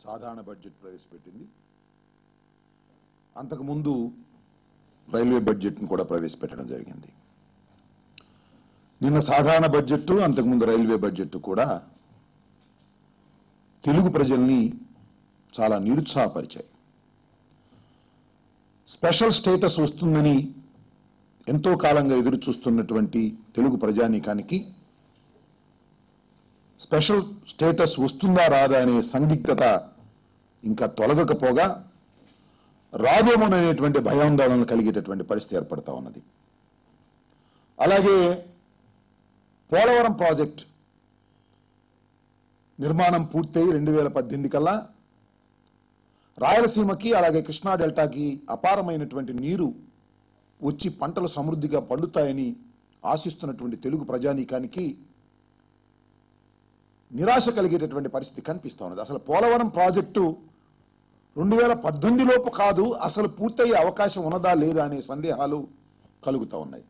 సాధారణ బడ్జెట్ ప్రవేశపెట్టింది. అంతకుముందు రైల్వే బడ్జెట్ను కూడా ప్రవేశపెట్టడం జరిగింది. నిన్న సాధారణ బడ్జెట్, అంతకుముందు రైల్వే బడ్జెట్ కూడా తెలుగు ప్రజల్ని చాలా నిరుత్సాహపరిచాయి. స్పెషల్ స్టేటస్ వస్తుందని ఎంతో కాలంగా ఎదురు చూస్తున్నటువంటి తెలుగు ప్రజానీకానికి స్పెషల్ స్టేటస్ వస్తుందా రాదా అనే సందిగ్ధత ఇంకా తొలగకపోగా రాదేమోననేటువంటి భయాందోళనలు కలిగేటటువంటి పరిస్థితి ఏర్పడతా ఉన్నది. అలాగే పోలవరం ప్రాజెక్ట్ నిర్మాణం పూర్తయి 2018 కల్లా రాయలసీమకి అలాగే కృష్ణా డెల్టాకి అపారమైనటువంటి నీరు వచ్చి పంటలు సమృద్ధిగా పండుతాయని ఆశిస్తున్నటువంటి తెలుగు ప్రజానీకానికి నిరాశ కలిగేటటువంటి పరిస్థితి కనిపిస్తా ఉన్నది. అసలు పోలవరం ప్రాజెక్టు 2018 లోపు కాదు, అసలు పూర్తయ్యే అవకాశం ఉన్నదా లేదా అనే సందేహాలు కలుగుతూ ఉన్నాయి.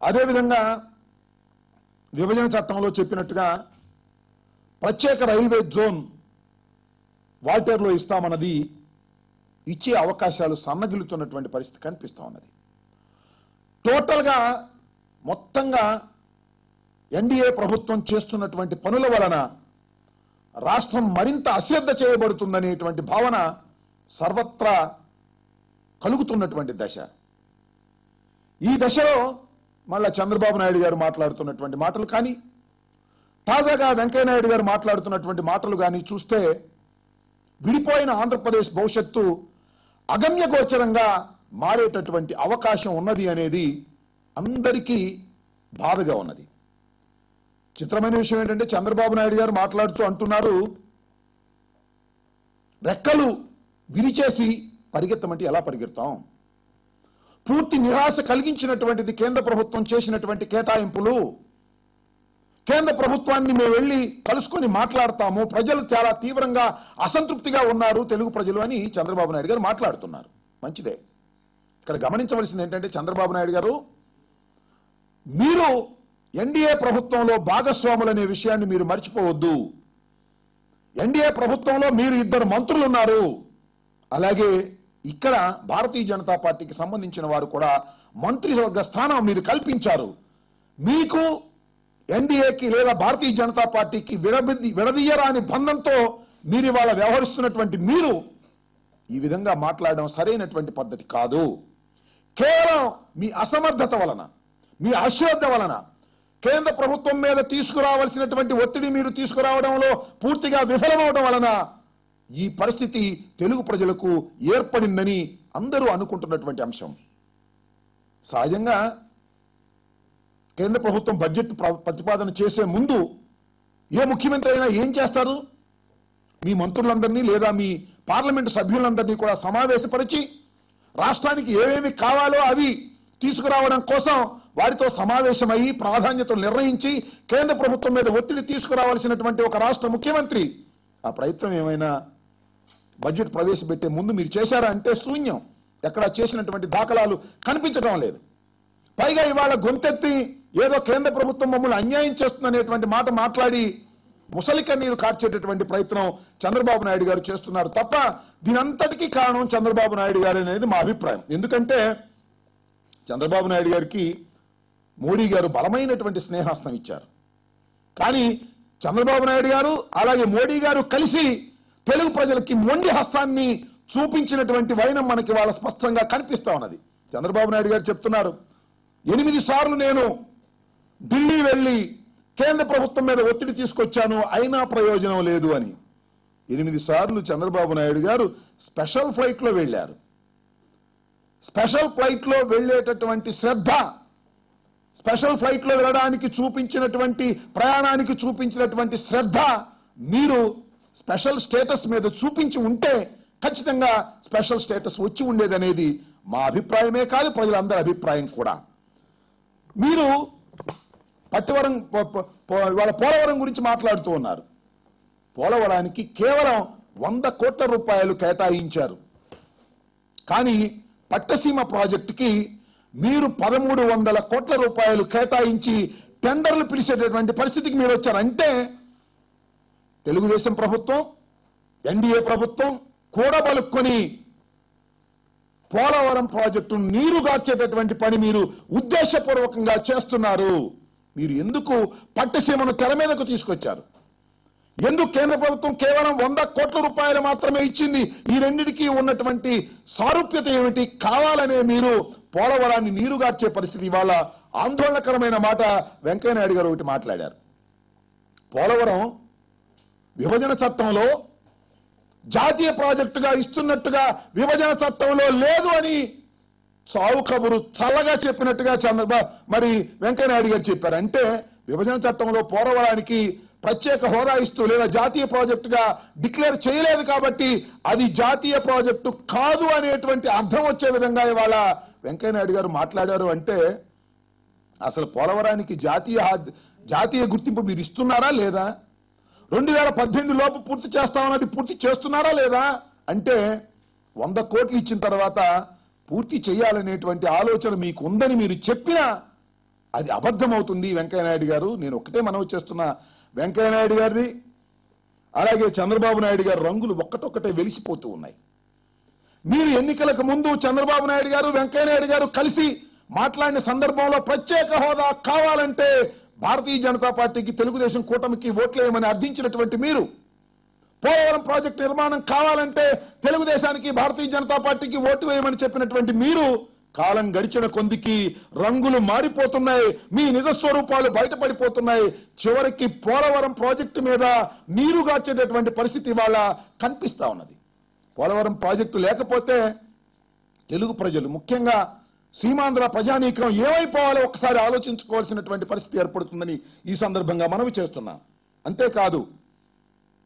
అదేవిధంగా విభజన చట్టంలో చెప్పినట్టుగా ప్రత్యేక రైల్వే జోన్ వాల్టేర్లో ఇస్తామన్నది ఇచ్చే అవకాశాలు సన్నగిల్లుతున్నటువంటి పరిస్థితి కనిపిస్తూ ఉన్నది. టోటల్గా మొత్తంగా ఎన్డీఏ ప్రభుత్వం చేస్తున్నటువంటి పనుల వలన రాష్ట్రం మరింత అశ్రద్ధ చేయబడుతుందనేటువంటి భావన సర్వత్రా కలుగుతున్నటువంటి దశ. ఈ దశలో మళ్ళా చంద్రబాబు నాయుడు గారు మాట్లాడుతున్నటువంటి మాటలు కానీ, తాజాగా వెంకయ్యనాయుడు గారు మాట్లాడుతున్నటువంటి మాటలు కానీ చూస్తే విడిపోయిన ఆంధ్రప్రదేశ్ భవిష్యత్తు అగమ్యగోచరంగా మారేటటువంటి అవకాశం ఉన్నది అనేది అందరికీ బాధగా ఉన్నది. చిత్రమైన విషయం ఏంటంటే చంద్రబాబు నాయుడు గారు మాట్లాడుతూ అంటున్నారు, రెక్కలు విరిచేసి పరిగెత్తమంటే ఎలా పరిగెడతాం? పూర్తి నిరాశ కలిగించినటువంటిది కేంద్ర ప్రభుత్వం చేసినటువంటి కేటాయింపులు. కేంద్ర ప్రభుత్వాన్ని మేము వెళ్లి కలుసుకొని మాట్లాడతాము, ప్రజలు చాలా తీవ్రంగా అసంతృప్తిగా ఉన్నారు తెలుగు ప్రజలు అని చంద్రబాబు నాయుడు గారు మాట్లాడుతున్నారు. మంచిదే. ఇక్కడ గమనించవలసింది ఏంటంటే చంద్రబాబు నాయుడు గారు, మీరు ఎన్డీఏ ప్రభుత్వంలో భాగస్వాములనే విషయాన్ని మీరు మర్చిపోవద్దు. ఎన్డీఏ ప్రభుత్వంలో మీరు 2 మంత్రులు ఉన్నారు. అలాగే ఇక్కడ భారతీయ జనతా పార్టీకి సంబంధించిన వారు కూడా మంత్రివర్గ స్థానం మీరు కల్పించారు. మీకు ఎన్డీఏకి లేదా భారతీయ జనతా పార్టీకి విడదీయరాని బంధంతో మీరు ఇవాళ వ్యవహరిస్తున్నటువంటి మీరు ఈ విధంగా మాట్లాడడం సరైనటువంటి పద్ధతి కాదు. కేవలం మీ అసమర్థత వలన, మీ అశ్రద్ధ వలన కేంద్ర ప్రభుత్వం మీద తీసుకురావాల్సినటువంటి ఒత్తిడి మీరు తీసుకురావడంలో పూర్తిగా విఫలమవడం వలన ఈ పరిస్థితి తెలుగు ప్రజలకు ఏర్పడిందని అందరూ అనుకుంటున్నటువంటి అంశం. సహజంగా కేంద్ర ప్రభుత్వం బడ్జెట్ ప్రతిపాదన చేసే ముందు ఏ ముఖ్యమంత్రి అయినా ఏం చేస్తారు? మీ మంత్రులందరినీ లేదా మీ పార్లమెంటు సభ్యులందరినీ కూడా సమావేశపరిచి రాష్ట్రానికి ఏమేమి కావాలో అవి తీసుకురావడం కోసం వారితో సమావేశమయ్యి ప్రాధాన్యతలు నిర్ణయించి కేంద్ర ప్రభుత్వం మీద ఒత్తిడి తీసుకురావాల్సినటువంటి ఒక రాష్ట్ర ముఖ్యమంత్రి ఆ ప్రయత్నం ఏమైనా బడ్జెట్ ప్రవేశపెట్టే ముందు మీరు చేశారా అంటే శూన్యం. ఎక్కడా చేసినటువంటి దాఖలాలు కనిపించడం లేదు. పైగా ఇవాళ గొంతెత్తి ఏదో కేంద్ర ప్రభుత్వం మమ్మల్ని అన్యాయం చేస్తుందనేటువంటి మాట మాట్లాడి ముసలి కన్నీరు కార్చేటటువంటి ప్రయత్నం చంద్రబాబు నాయుడు గారు చేస్తున్నారు తప్ప దీనంతటికీ కారణం చంద్రబాబు నాయుడు గారు అనేది మా అభిప్రాయం. ఎందుకంటే చంద్రబాబు నాయుడు గారికి మోడీ గారు బలమైనటువంటి స్నేహాస్తం ఇచ్చారు. కానీ చంద్రబాబు నాయుడు గారు అలాగే మోడీ గారు కలిసి తెలుగు ప్రజలకి మొండి హస్తాన్ని చూపించినటువంటి వైనం మనకి వాళ్ళ స్పష్టంగా కనిపిస్తా ఉన్నది. చంద్రబాబు నాయుడు గారు చెప్తున్నారు, 8 సార్లు నేను ఢిల్లీ వెళ్లి కేంద్ర ప్రభుత్వం మీద ఒత్తిడి తీసుకొచ్చాను, అయినా ప్రయోజనం లేదు అని. 8 సార్లు చంద్రబాబు నాయుడు గారు స్పెషల్ ఫ్లైట్లో వెళ్లారు. స్పెషల్ ఫ్లైట్లో వెళ్లేటటువంటి శ్రద్ధ, స్పెషల్ ఫ్లైట్లో వెళ్ళడానికి చూపించినటువంటి ప్రయాణానికి చూపించినటువంటి శ్రద్ధ మీరు స్పెషల్ స్టేటస్ మీద చూపించి ఉంటే ఖచ్చితంగా స్పెషల్ స్టేటస్ వచ్చి ఉండేదనేది మా అభిప్రాయమే కాదు, ప్రజలందరి అభిప్రాయం కూడా. మీరు వాళ్ళ పోలవరం గురించి మాట్లాడుతూ ఉన్నారు. పోలవరానికి కేవలం 100 కోట్ల రూపాయలు కేటాయించారు. కానీ పట్టసీమ ప్రాజెక్టుకి మీరు 1300 కోట్ల రూపాయలు కేటాయించి టెండర్లు పిలిచేటటువంటి పరిస్థితికి మీరు వచ్చారంటే తెలుగుదేశం ప్రభుత్వం ఎన్డీఏ ప్రభుత్వం కూడబలుక్కొని పోలవరం ప్రాజెక్టును నీరుగార్చేటటువంటి పని మీరు ఉద్దేశపూర్వకంగా చేస్తున్నారు. మీరు ఎందుకు పట్టిసీమను తెర మీదకు తీసుకొచ్చారు? ఎందుకు కేంద్ర ప్రభుత్వం కేవలం 100 కోట్ల రూపాయలు మాత్రమే ఇచ్చింది? ఈ రెండింటికి ఉన్నటువంటి సారూప్యత ఏమిటి? కావాలనే మీరు పోలవరాన్ని నీరుగార్చే పరిస్థితి. ఇవాళ ఆందోళనకరమైన మాట వెంకయ్యనాయుడు గారు ఒకటి మాట్లాడారు. పోలవరం విభజన చట్టంలో జాతీయ ప్రాజెక్టుగా ఇస్తున్నట్టుగా విభజన చట్టంలో లేదు అని చావు కబురు చల్లగా చెప్పినట్టుగా మరి వెంకయ్యనాయుడు గారు చెప్పారు. అంటే విభజన చట్టంలో పోలవరానికి ప్రత్యేక హోదా ఇస్తూ లేదా జాతీయ ప్రాజెక్టుగా డిక్లేర్ చేయలేదు కాబట్టి అది జాతీయ ప్రాజెక్టు కాదు అనేటువంటి అర్థం వచ్చే విధంగా ఇవాళ వెంకయ్యనాయుడు గారు మాట్లాడారు. అంటే అసలు పోలవరానికి జాతీయ గుర్తింపు మీరు ఇస్తున్నారా లేదా? 2018 లోపు పూర్తి చేస్తామన్నది పూర్తి చేస్తున్నారా లేదా? అంటే 100 కోట్లు ఇచ్చిన తర్వాత పూర్తి చేయాలనేటువంటి ఆలోచన మీకు ఉందని మీరు చెప్పినా అది అబద్ధమవుతుంది. వెంకయ్యనాయుడు గారు, నేను ఒకటే మనవి చేస్తున్నా, వెంకయ్యనాయుడు గారిది అలాగే చంద్రబాబు నాయుడు గారి రంగులు ఒక్కటొక్కటే వెలిసిపోతూ ఉన్నాయి. మీరు ఎన్నికలకు ముందు చంద్రబాబు నాయుడు గారు వెంకయ్యనాయుడు గారు కలిసి మాట్లాడిన సందర్భంలో ప్రత్యేక హోదా కావాలంటే భారతీయ జనతా పార్టీకి, తెలుగుదేశం కూటమికి ఓట్లేయమని అర్థించినటువంటి మీరు, పోలవరం ప్రాజెక్టు నిర్మాణం కావాలంటే తెలుగుదేశానికి, భారతీయ జనతా పార్టీకి ఓటు వేయమని చెప్పినటువంటి మీరు కాలం గడిచిన కొందికి రంగులు మారిపోతున్నాయి, మీ నిజస్వరూపాలు బయటపడిపోతున్నాయి. చివరికి పోలవరం ప్రాజెక్టు మీద నీరుగార్చేటటువంటి పరిస్థితి ఇవాళ కనిపిస్తా ఉన్నది. పోలవరం ప్రాజెక్టు లేకపోతే తెలుగు ప్రజలు, ముఖ్యంగా సీమాంధ్ర ప్రజానీకం ఏమైపోవాలో ఒకసారి ఆలోచించుకోవాల్సినటువంటి పరిస్థితి ఏర్పడుతుందని ఈ సందర్భంగా మనవి చేస్తున్నాం. అంతేకాదు,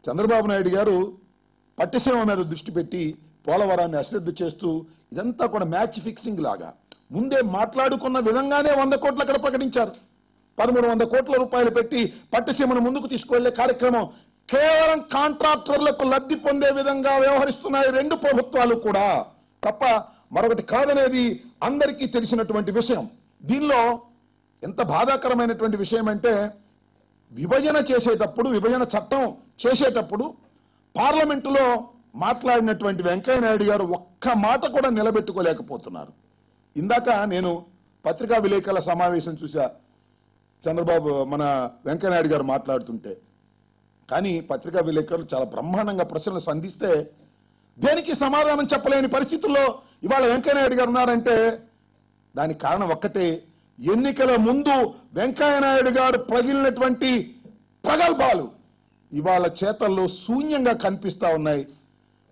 చంద్రబాబు నాయుడు గారు పట్టిసీమ మీద దృష్టి పెట్టి పోలవరాన్ని అశ్రద్ధ చేస్తూ ఇదంతా కూడా మ్యాచ్ ఫిక్సింగ్ లాగా ముందే మాట్లాడుకున్న విధంగానే 100 కోట్లు అక్కడ ప్రకటించారు. 1300 కోట్ల రూపాయలు పెట్టి పట్టిసీమను ముందుకు తీసుకువెళ్లే కార్యక్రమం కేవలం కాంట్రాక్టర్లకు లబ్ధి పొందే విధంగా వ్యవహరిస్తున్నాయి రెండు ప్రభుత్వాలు కూడా, తప్ప మరొకటి కాదనేది అందరికీ తెలిసినటువంటి విషయం. దీనిలో ఎంత బాధాకరమైనటువంటి విషయం అంటే, విభజన చేసేటప్పుడు, విభజన చట్టం చేసేటప్పుడు పార్లమెంటులో మాట్లాడినటువంటి వెంకయ్యనాయుడు గారు ఒక్క మాట కూడా నిలబెట్టుకోలేకపోతున్నారు. ఇందాక నేను పత్రికా విలేకరుల సమావేశం చూసా, మన వెంకయ్యనాయుడు గారు మాట్లాడుతుంటే. కానీ పత్రికా విలేకరులు చాలా బ్రహ్మాండంగా ప్రశ్నలు సంధిస్తే దేనికి సమాధానం చెప్పలేని పరిస్థితుల్లో ఇవాళ వెంకయ్యనాయుడు గారు ఉన్నారంటే దానికి కారణం ఒక్కటే, ఎన్నికల ముందు వెంకయ్యనాయుడు గారు ప్రగిలినటువంటి ప్రగల్భాలు ఇవాళ చేతల్లో శూన్యంగా కనిపిస్తా ఉన్నాయి.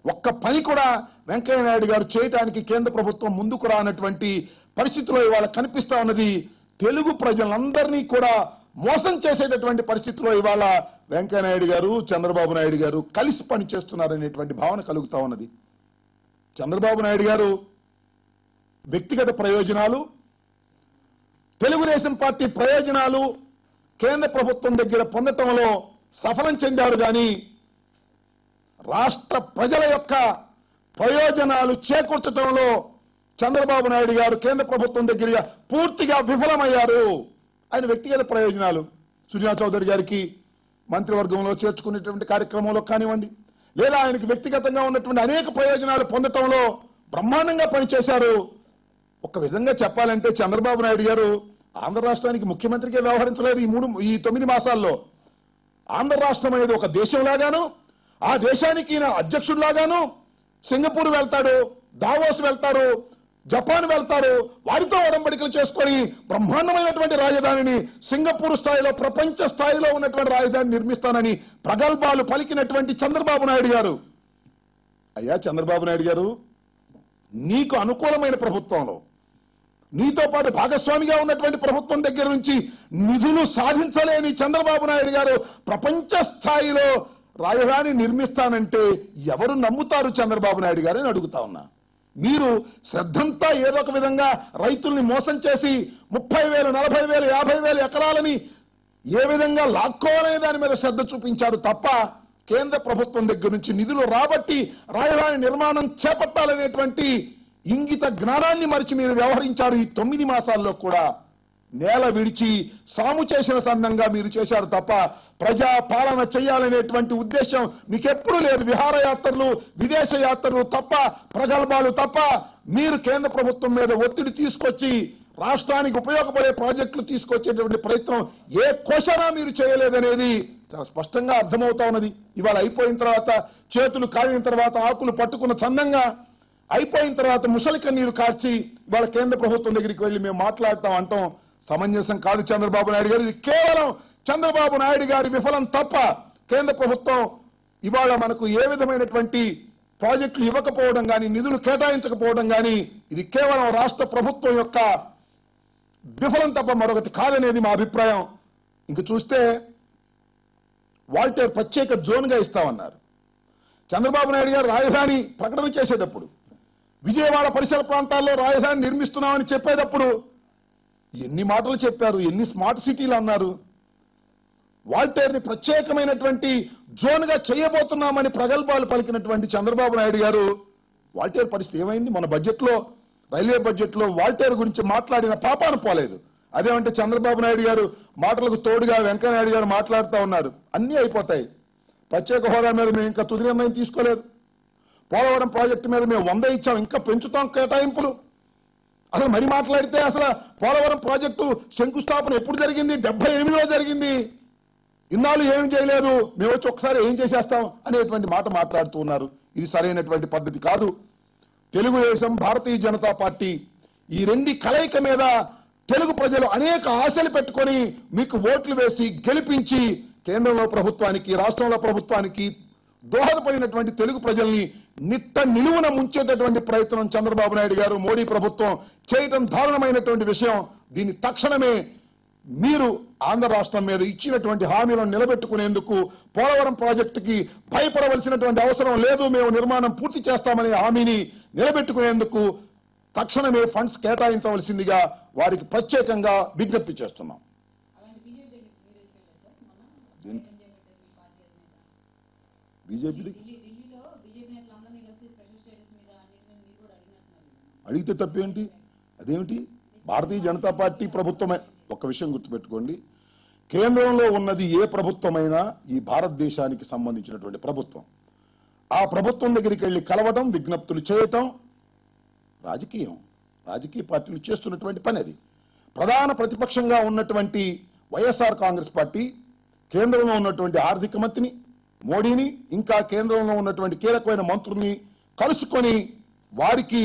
ఒక్క పని కూడా వెంకయ్యనాయుడు గారు చేయడానికి కేంద్ర ప్రభుత్వం ముందుకు రానటువంటి పరిస్థితిలో ఇవాళ కనిపిస్తా ఉన్నది. తెలుగు ప్రజలందరినీ కూడా మోసం చేసేటటువంటి పరిస్థితిలో ఇవాళ వెంకయ్యనాయుడు గారు, చంద్రబాబు నాయుడు గారు కలిసి పనిచేస్తున్నారనేటువంటి భావన కలుగుతా ఉన్నది. చంద్రబాబు నాయుడు గారు వ్యక్తిగత ప్రయోజనాలు, తెలుగుదేశం పార్టీ ప్రయోజనాలు కేంద్ర ప్రభుత్వం దగ్గర పొందటంలో సఫలం చెందారు. కానీ రాష్ట్ర ప్రజల యొక్క ప్రయోజనాలు చేకూర్చడంలో చంద్రబాబు నాయుడు గారు కేంద్ర ప్రభుత్వం దగ్గర పూర్తిగా విఫలమయ్యారు. ఆయన వ్యక్తిగత ప్రయోజనాలు, సుజనా చౌదరి గారికి మంత్రివర్గంలో చేర్చుకునేటువంటి కార్యక్రమంలో కానివ్వండి, లేదా ఆయనకు వ్యక్తిగతంగా ఉన్నటువంటి అనేక ప్రయోజనాలు పొందటంలో బ్రహ్మాండంగా పనిచేశారు. ఒక విధంగా చెప్పాలంటే చంద్రబాబు నాయుడు గారు ఆంధ్ర రాష్ట్రానికి ముఖ్యమంత్రిగా వ్యవహరించలేదు. ఈ 9 మాసాల్లో ఆంధ్ర రాష్ట్రం అనేది ఒక దేశంలాగాను, ఆ దేశానికి ఈయన అధ్యక్షుడిలాగాను సింగపూర్ వెళ్తాడు, దావోస్ వెళ్తారు, జపాన్ వెళ్తారు, వారితో ఒడంబడికలు చేసుకొని బ్రహ్మాండమైనటువంటి రాజధానిని, సింగపూర్ స్థాయిలో ప్రపంచ స్థాయిలో ఉన్నటువంటి రాజధాని నిర్మిస్తానని ప్రగల్భాలు పలికినటువంటి చంద్రబాబు నాయుడు గారు, అయ్యా చంద్రబాబు నాయుడు గారు, నీకు అనుకూలమైన ప్రభుత్వంలో, నీతో పాటు భాగస్వామిగా ఉన్నటువంటి ప్రభుత్వం దగ్గర నుంచి నిధులు సాధించలేని చంద్రబాబు నాయుడు గారు ప్రపంచ స్థాయిలో రాజధాని నిర్మిస్తానంటే ఎవరు నమ్ముతారు చంద్రబాబు నాయుడు గారు అని అడుగుతా ఉన్నా. మీరు శ్రద్ధంతా ఏదో ఒక విధంగా రైతుల్ని మోసం చేసి 30,000, 40,000, 50,000 ఎకరాలని ఏ విధంగా లాక్కోవాలనే దాని మీద శ్రద్ధ చూపించారు తప్ప కేంద్ర ప్రభుత్వం దగ్గర నుంచి నిధులు రాబట్టి రాజధాని నిర్మాణం చేపట్టాలనేటువంటి ఇంగిత జ్ఞానాన్ని మరిచి మీరు వ్యవహరించారు. ఈ 9 మాసాల్లో కూడా నేల విడిచి సాము చేసిన సందంగా మీరు చేశారు తప్ప ప్రజా పాలన చేయాలనేటువంటి ఉద్దేశం మీకెప్పుడు లేదు. విహారయాత్రలు, విదేశ యాత్రలు తప్ప, ప్రగల్భాలు తప్ప మీరు కేంద్ర ప్రభుత్వం మీద ఒత్తిడి తీసుకొచ్చి రాష్ట్రానికి ఉపయోగపడే ప్రాజెక్టులు తీసుకొచ్చేటువంటి ప్రయత్నం ఏ కోశానా మీరు చేయలేదనేది చాలా స్పష్టంగా అర్థమవుతా ఉన్నది. ఇవాళ అయిపోయిన తర్వాత, చేతులు కాలిన తర్వాత ఆకులు పట్టుకున్న చందంగా అయిపోయిన తర్వాత ముసలి కన్నీరు కార్చి ఇవాళ కేంద్ర ప్రభుత్వం దగ్గరికి వెళ్ళి మేము మాట్లాడతాం అంటాం సమంజసం కాదు. చంద్రబాబు నాయుడు గారు, ఇది కేవలం చంద్రబాబు నాయుడు గారి విఫలం తప్ప కేంద్ర ప్రభుత్వం ఇవాళ మనకు ఏ విధమైనటువంటి ప్రాజెక్టులు ఇవ్వకపోవడం కానీ, నిధులు కేటాయించకపోవడం కానీ, ఇది కేవలం రాష్ట్ర ప్రభుత్వం యొక్క విఫలం తప్ప మరొకటి కాదనేది మా అభిప్రాయం. ఇంక చూస్తే వాల్టేర్ ప్రత్యేక జోన్గా ఇస్తామన్నారు. చంద్రబాబు నాయుడు గారు రాజధాని ప్రకటన చేసేటప్పుడు, విజయవాడ పరిసర ప్రాంతాల్లో రాజధాని నిర్మిస్తున్నామని చెప్పేటప్పుడు ఎన్ని మాటలు చెప్పారు, ఎన్ని స్మార్ట్ సిటీలు అన్నారు. వాల్టేర్ని ప్రత్యేకమైనటువంటి జోన్గా చేయబోతున్నామని ప్రగల్భాలు పలికినటువంటి చంద్రబాబు నాయుడు గారు వాల్టేర్ పరిస్థితి ఏమైంది? మన బడ్జెట్లో, రైల్వే బడ్జెట్లో వాల్టేర్ గురించి మాట్లాడిన పాపాన పోలేదు. అదేమంటే చంద్రబాబు నాయుడు గారు మాటలకు తోడుగా వెంకయ్యనాయుడు గారు మాట్లాడుతూ ఉన్నారు. అన్నీ అయిపోతాయి. ప్రత్యేక హోదా మీద మేము ఇంకా తుది నిర్ణయం తీసుకోలేదు. పోలవరం ప్రాజెక్టు మీద మేము 100 ఇచ్చాం, ఇంకా పెంచుతాం కేటాయింపులు. అసలు మరి మాట్లాడితే అసలు పోలవరం ప్రాజెక్టు శంకుస్థాపన ఎప్పుడు జరిగింది? 78లో జరిగింది. ఇన్నాళ్ళు ఏం చేయలేదు, మేము వచ్చి ఒకసారి ఏం చేసేస్తాం అనేటువంటి మాట మాట్లాడుతూ ఉన్నారు. ఇది సరైనటువంటి పద్ధతి కాదు. తెలుగుదేశం, భారతీయ జనతా పార్టీ ఈ రెండి కలయిక మీద తెలుగు ప్రజలు అనేక ఆశలు పెట్టుకొని మీకు ఓట్లు వేసి గెలిపించి కేంద్రంలో ప్రభుత్వానికి, రాష్ట్రంలో ప్రభుత్వానికి దోహదపడినటువంటి తెలుగు ప్రజల్ని నిట్ట నిలువున ముంచేటటువంటి ప్రయత్నం చంద్రబాబు నాయుడు గారు, మోడీ ప్రభుత్వం చేయటం దారుణమైనటువంటి విషయం. దీన్ని తక్షణమే మీరు ఆంధ్ర రాష్ట్రం మీద ఇచ్చినటువంటి హామీలను నిలబెట్టుకునేందుకు, పోలవరం ప్రాజెక్టుకి భయపడవలసినటువంటి అవసరం లేదు, మేము నిర్మాణం పూర్తి చేస్తామనే హామీని నిలబెట్టుకునేందుకు తక్షణమే ఫండ్స్ కేటాయించవలసిందిగా వారికి ప్రత్యేకంగా విజ్ఞప్తి చేస్తున్నాం. బీజేపీ అడిగితే తప్పేంటి? అదేమిటి? భారతీయ జనతా పార్టీ ప్రభుత్వమే. ఒక్క విషయం గుర్తుపెట్టుకోండి, కేంద్రంలో ఉన్నది ఏ ప్రభుత్వమైనా ఈ భారతదేశానికి సంబంధించినటువంటి ప్రభుత్వం. ఆ ప్రభుత్వం దగ్గరికి వెళ్ళి కలవడం, విజ్ఞప్తులు చేయటం రాజకీయం. రాజకీయ పార్టీలు చేస్తున్నటువంటి పని అది. ప్రధాన ప్రతిపక్షంగా ఉన్నటువంటి వైఎస్ఆర్ కాంగ్రెస్ పార్టీ కేంద్రంలో ఉన్నటువంటి ఆర్థిక మంత్రిని, మోడీని, ఇంకా కేంద్రంలో ఉన్నటువంటి కీలకమైన మంత్రుల్ని కలుసుకొని వారికి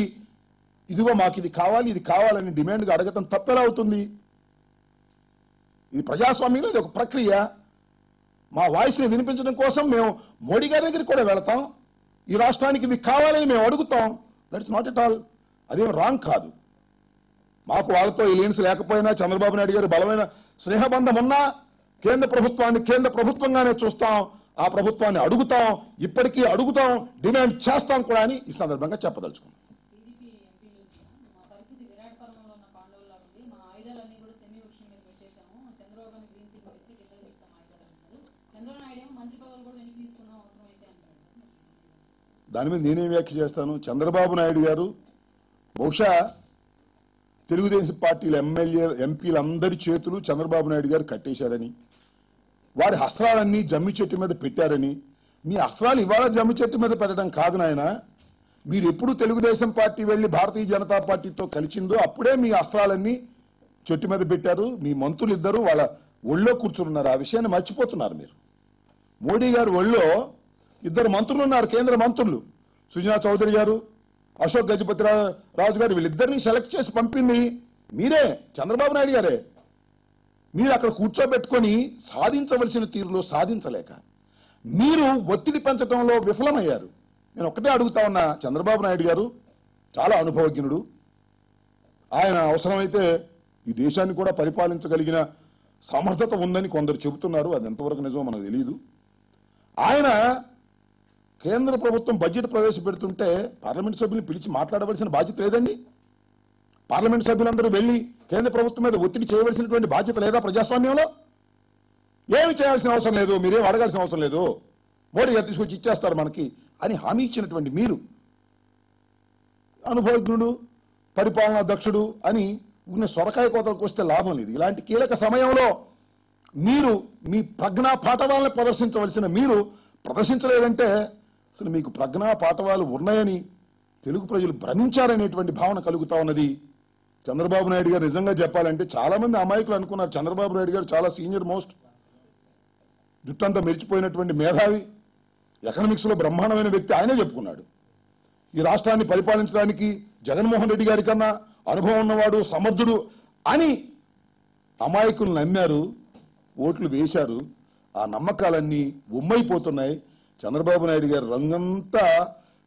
ఇదిగో మాకు ఇది కావాలి, ఇది కావాలని డిమాండ్గా అడగటం తప్పెలా అవుతుంది? ఇది ప్రజాస్వామ్యంలో ఇది ఒక ప్రక్రియ. మా వాయిస్ని వినిపించడం కోసం మేము మోడీ గారి దగ్గరికి కూడా వెళతాం. ఈ రాష్ట్రానికి ఇది కావాలని మేము అడుగుతాం. That's not at all. అదేం రాంగ్ కాదు. మాకు వాళ్ళతో ఎలియన్స్ లేకపోయినా, చంద్రబాబు నాయుడు గారు బలమైన స్నేహబంధం ఉన్నా కేంద్ర ప్రభుత్వాన్ని కేంద్ర ప్రభుత్వంగానే చూస్తాం. ఆ ప్రభుత్వాన్ని అడుగుతాం, ఇప్పటికీ అడుగుతాం, డిమాండ్ చేస్తాం కూడా అని ఈ సందర్భంగా చెప్పదలుచుకున్నాం. దాని మీద నేనేం వ్యాఖ్య చేస్తాను? చంద్రబాబు నాయుడు గారు బహుశా తెలుగుదేశం పార్టీల ఎంపీలందరి చేతులు చంద్రబాబు నాయుడు గారు కట్టేశారని, వారి అస్త్రాలన్నీ జమ్మి చెట్టు మీద పెట్టారని. మీ అస్త్రాలు ఇవాళ జమ్మి చెట్టు మీద పెట్టడం కాదు నాయన. మీరు ఎప్పుడు తెలుగుదేశం పార్టీ వెళ్లి భారతీయ జనతా పార్టీతో కలిసిందో అప్పుడే మీ అస్త్రాలన్నీ చెట్టు మీద పెట్టారు. మీ మంత్రులు ఇద్దరు వాళ్ళ ఒళ్ళో కూర్చున్నారు. ఆ విషయాన్ని మర్చిపోతున్నారు మీరు. మోడీ గారు ఒళ్ళో ఇద్దరు మంత్రులు ఉన్నారు, కేంద్ర మంత్రులు. సుజనా చౌదరి గారు, అశోక్ గజపతి రాజు గారు, వీళ్ళిద్దరిని సెలెక్ట్ చేసి పంపింది మీరే, చంద్రబాబు నాయుడు గారే. మీరు అక్కడ కూర్చోబెట్టుకొని సాధించవలసిన తీరులో సాధించలేక మీరు ఒత్తిడి పెంచడంలో విఫలమయ్యారు. నేను ఒకటే అడుగుతా ఉన్నా, చంద్రబాబు నాయుడు గారు చాలా అనుభవజ్ఞుడు. ఆయన అవసరమైతే ఈ దేశాన్ని కూడా పరిపాలించగలిగిన సమర్థత ఉందని కొందరు చెబుతున్నారు. అది ఎంతవరకు నిజమో మనకు తెలియదు. ఆయన కేంద్ర ప్రభుత్వం బడ్జెట్ ప్రవేశపెడుతుంటే పార్లమెంట్ సభ్యుల్ని పిలిచి మాట్లాడవలసిన బాధ్యత లేదండి? పార్లమెంట్ సభ్యులందరూ వెళ్లి కేంద్ర ప్రభుత్వం మీద ఒత్తిడి చేయవలసినటువంటి బాధ్యత లేదా ప్రజాస్వామ్యంలో? ఏమి చేయాల్సిన అవసరం లేదు, మీరేం అడగాల్సిన అవసరం లేదు, మోడీ గారు తీసుకొచ్చి ఇచ్చేస్తారు మనకి అని హామీ ఇచ్చినటువంటి మీరు అనుభవజ్ఞుడు, పరిపాలనా దక్షుడు అని ఉన్న సొరకాయ కోతలకు వస్తే లాభం లేదు. ఇలాంటి కీలక సమయంలో మీరు మీ ప్రజ్ఞా పాఠవాలను ప్రదర్శించవలసిన మీరు ప్రదర్శించలేదంటే అసలు మీకు ప్రజ్ఞా పాఠవాలు ఉన్నాయని తెలుగు ప్రజలు భ్రమించారనేటువంటి భావన కలుగుతా ఉన్నది. చంద్రబాబు నాయుడు గారు నిజంగా చెప్పాలంటే చాలా మంది అమాయకులు అనుకున్నారు చంద్రబాబు నాయుడు గారు చాలా సీనియర్ మోస్ట్, జుట్టంతా మెరిచిపోయినటువంటి మేధావి, ఎకనామిక్స్ లో బ్రహ్మాండమైన వ్యక్తి ఆయనే చెప్పుకున్నాడు. ఈ రాష్ట్రాన్ని పరిపాలించడానికి జగన్మోహన్ రెడ్డి గారి కన్నా అనుభవం ఉన్నవాడు, సమర్థుడు అని అమాయకులు నమ్మారు, ఓట్లు వేశారు. ఆ నమ్మకాలన్నీ ఉమ్మైపోతున్నాయి. చంద్రబాబు నాయుడు గారి రంగంతా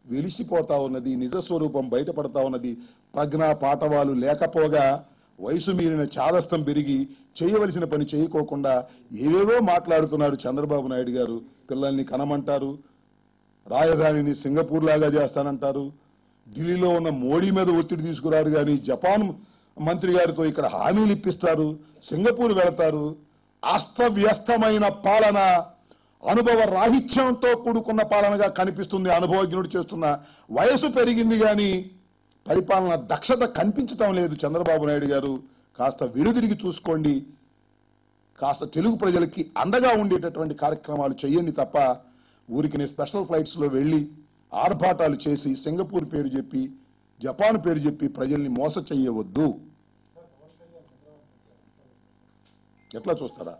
వెలిసిపోతా ఉన్నది, నిజస్వరూపం బయటపడతా ఉన్నది. ప్రజ్ఞా పాఠవాలు లేకపోగా వయసు మీరిన చాదస్తం పెరిగి చేయవలసిన పని చేయకోకుండా ఏవేవో మాట్లాడుతున్నాడు చంద్రబాబు నాయుడు గారు. పిల్లల్ని కనమంటారు, రాజధానిని సింగపూర్ లాగా చేస్తానంటారు, ఢిల్లీలో ఉన్న మోడీ మీద ఒత్తిడి తీసుకురారు కానీ జపాన్ మంత్రి గారితో ఇక్కడ హామీలు ఇప్పిస్తారు, సింగపూర్ వెళతారు. అస్తవ్యస్తమైన పాలన, అనుభవ రాహిత్యంతో కూడుకున్న పాలనగా కనిపిస్తుంది. అనుభవజ్ఞుడు చేస్తున్న వయసు పెరిగింది కానీ పరిపాలన దక్షత కనిపించటం లేదు. చంద్రబాబు నాయుడు గారు కాస్త వెనుదిరిగి చూసుకోండి, కాస్త తెలుగు ప్రజలకి అండగా ఉండేటటువంటి కార్యక్రమాలు చేయండి తప్ప ఊరికి స్పెషల్ ఫ్లైట్స్ లో వెళ్లి ఆర్భాటాలు చేసి సింగపూర్ పేరు చెప్పి జపాన్ పేరు చెప్పి ప్రజల్ని మోస చెయ్యవద్దు. ఎట్లా చూస్తారా?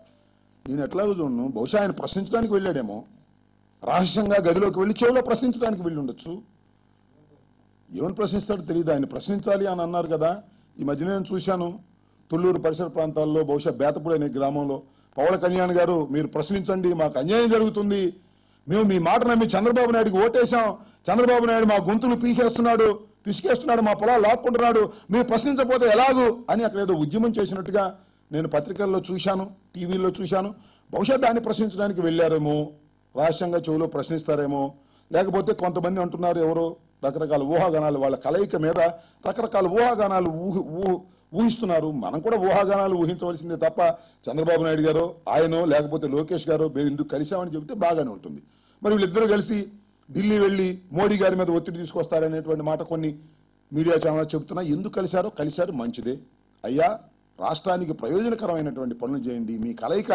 నేను ఎట్లాగో చూడను. బహుశా ఆయన ప్రశ్నించడానికి వెళ్ళాడేమో, రహస్యంగా గదిలోకి వెళ్లి చెవిలో ప్రశ్నించడానికి వెళ్ళి ఉండొచ్చు. ఏమని ప్రశ్నిస్తాడో తెలియదు. ఆయన ప్రశ్నించాలి అని అన్నారు కదా. ఈ మధ్య నేను చూశాను తుళ్లూరు పరిసర ప్రాంతాల్లో, బహుశా బేతపూడి అనే గ్రామంలో పవళ కళ్యాణ్ గారు మీరు ప్రశ్నించండి, మాకు అన్యాయం జరుగుతుంది, మేము మీ మాట నమ్మి చంద్రబాబు నాయుడుకి ఓటేశాం, చంద్రబాబు నాయుడు మా గొంతులు పిసికేస్తున్నాడు, మా పొలాలు లాక్కుంటున్నాడు, మీరు ప్రశ్నించకపోతే ఎలాగూ అని అక్కడ ఏదో ఉద్యమం చేసినట్టుగా నేను పత్రికల్లో చూశాను, టీవీల్లో చూశాను. బహుశా దాన్ని ప్రశ్నించడానికి వెళ్ళారేమో, రహస్యంగా చెవులో ప్రశ్నిస్తారేమో. లేకపోతే కొంతమంది అంటున్నారు ఎవరో రకరకాల ఊహాగానాలు, వాళ్ళ కలయిక మీద రకరకాల ఊహాగానాలు ఊహిస్తున్నారు. మనం కూడా ఊహాగానాలు ఊహించవలసిందే తప్ప చంద్రబాబు నాయుడు గారు ఆయనో లేకపోతే లోకేష్ గారో ఎందుకు కలిశామని చెబితే బాగానే ఉంటుంది. మరి వీళ్ళిద్దరూ కలిసి ఢిల్లీ వెళ్లి మోడీ గారి మీద ఒత్తిడి తీసుకొస్తారనేటువంటి మాట కొన్ని మీడియా ఛానల్ చెబుతున్నా. ఎందుకు కలిశారు మంచిదే అయ్యా, రాష్ట్రానికి ప్రయోజనకరమైనటువంటి పనులు చేయండి. మీ కలయిక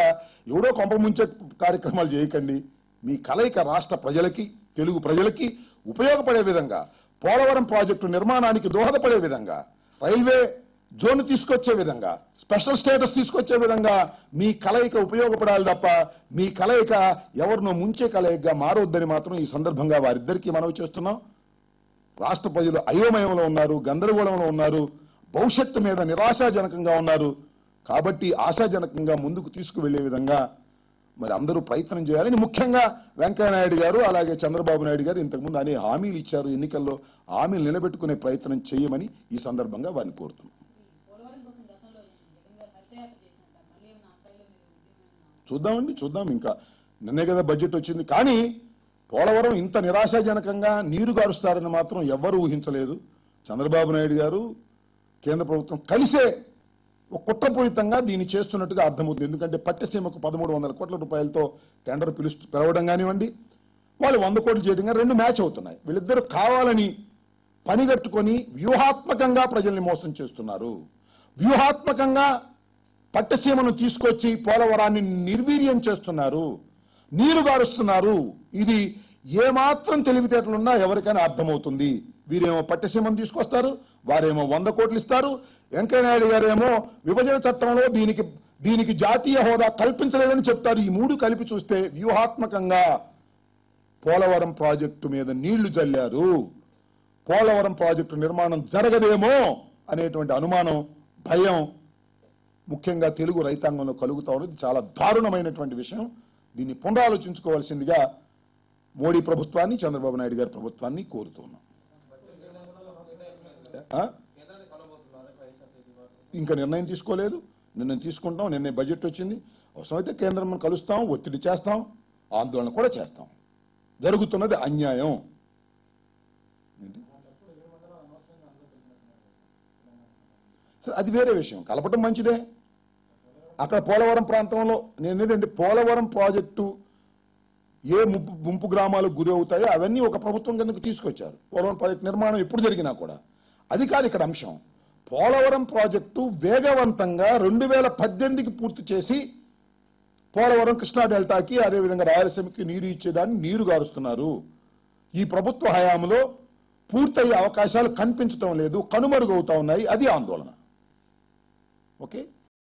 ఎవడో కొంపముంచే కార్యక్రమాలు చేయకండి. మీ కలయిక రాష్ట్ర ప్రజలకి, తెలుగు ప్రజలకి ఉపయోగపడే విధంగా, పోలవరం ప్రాజెక్టు నిర్మాణానికి దోహదపడే విధంగా, రైల్వే జోన్ తీసుకొచ్చే విధంగా, స్పెషల్ స్టేటస్ తీసుకొచ్చే విధంగా మీ కలయిక ఉపయోగపడాలి తప్ప మీ కలయిక ఎవరినో ముంచే కలయికగా మారొద్దని మాత్రం ఈ సందర్భంగా వారిద్దరికీ మనవి చేస్తున్నాం. రాష్ట్ర ప్రజలు అయోమయంలో ఉన్నారు, గందరగోళంలో ఉన్నారు, భవిష్యత్తు మీద నిరాశాజనకంగా ఉన్నారు. కాబట్టి ఆశాజనకంగా ముందుకు తీసుకువెళ్లే విధంగా మరి అందరూ ప్రయత్నం చేయాలని ముఖ్యంగా వెంకయ్యనాయుడు గారు అలాగే చంద్రబాబు నాయుడు గారు ఇంతకుముందు అనే హామీలు ఇచ్చారు. ఎన్నికల్లో హామీలు నిలబెట్టుకునే ప్రయత్నం చేయమని ఈ సందర్భంగా వారిని కోరుతున్నాం. చూద్దాం. ఇంకా నిన్నే కదా బడ్జెట్ వచ్చింది. కానీ పోలవరం ఇంత నిరాశాజనకంగా నీరు గారుస్తారని మాత్రం ఎవ్వరూ ఊహించలేదు. చంద్రబాబు నాయుడు గారు కేంద్ర ప్రభుత్వం కలిసే ఒక కుట్రపూరితంగా దీన్ని చేస్తున్నట్టుగా అర్థమవుతుంది. ఎందుకంటే పట్టిసీమకు 1300 కోట్ల రూపాయలతో టెండర్ పిలవడం కానివ్వండి, వాళ్ళు 100 కోట్లు చేయడం కానీ రెండు మ్యాచ్ అవుతున్నాయి. వీళ్ళిద్దరూ కావాలని పనిగట్టుకొని వ్యూహాత్మకంగా ప్రజల్ని మోసం చేస్తున్నారు. వ్యూహాత్మకంగా పట్టిసీమను తీసుకొచ్చి పోలవరాన్ని నిర్వీర్యం చేస్తున్నారు, నీరు గారుస్తున్నారు. ఇది ఏమాత్రం తెలివితేటలున్నా ఎవరికైనా అర్థమవుతుంది. వీరేమో పట్టిసీమను తీసుకొస్తారు, వారేమో 100 కోట్లు ఇస్తారు. వెంకయ్యనాయుడు గారేమో విభజన చట్టంలో దీనికి జాతీయ హోదా కల్పించలేదని చెప్తారు. ఈ మూడు కలిపి చూస్తే వ్యూహాత్మకంగా పోలవరం ప్రాజెక్టు మీద నీళ్లు జల్లారు. పోలవరం ప్రాజెక్టు నిర్మాణం జరగదేమో అనేటువంటి అనుమానం, భయం ముఖ్యంగా తెలుగు రైతాంగంలో కలుగుతా ఉన్నది. చాలా దారుణమైనటువంటి విషయం. దీన్ని పునరాలోచించుకోవాల్సిందిగా మోడీ ప్రభుత్వాన్ని, చంద్రబాబు నాయుడు గారి ప్రభుత్వాన్ని కోరుతున్నాం. ఇంకా నిర్ణయం తీసుకోలేదు. నిర్ణయం తీసుకుంటాం. నిన్నే బడ్జెట్ వచ్చింది. అవసరమైతే కేంద్రం మనం కలుస్తాం, ఒత్తిడి చేస్తాం, ఆందోళన కూడా చేస్తాం. జరుగుతున్నది అన్యాయం. సరే, అది వేరే విషయం. కలపటం మంచిదే. అక్కడ పోలవరం ప్రాంతంలో నేనేదండి పోలవరం ప్రాజెక్టు ఏ ముంపు గ్రామాలకు గురి అవుతాయో అవన్నీ ఒక ప్రభుత్వం కిందకు తీసుకొచ్చారు. పోలవరం ప్రాజెక్టు నిర్మాణం ఎప్పుడు జరిగినా కూడా అది కాదు ఇక్కడ అంశం. పోలవరం ప్రాజెక్టు వేగవంతంగా 2018కి పూర్తి చేసి పోలవరం కృష్ణా డెల్టాకి అదేవిధంగా రాయలసీమకి నీరు ఇచ్చేదాన్ని నీరు గారుస్తున్నారు. ఈ ప్రభుత్వ హయాంలో పూర్తయ్యే అవకాశాలు కనిపించడం లేదు, కనుమరుగవుతా ఉన్నాయి. అది ఆందోళన. ఓకే.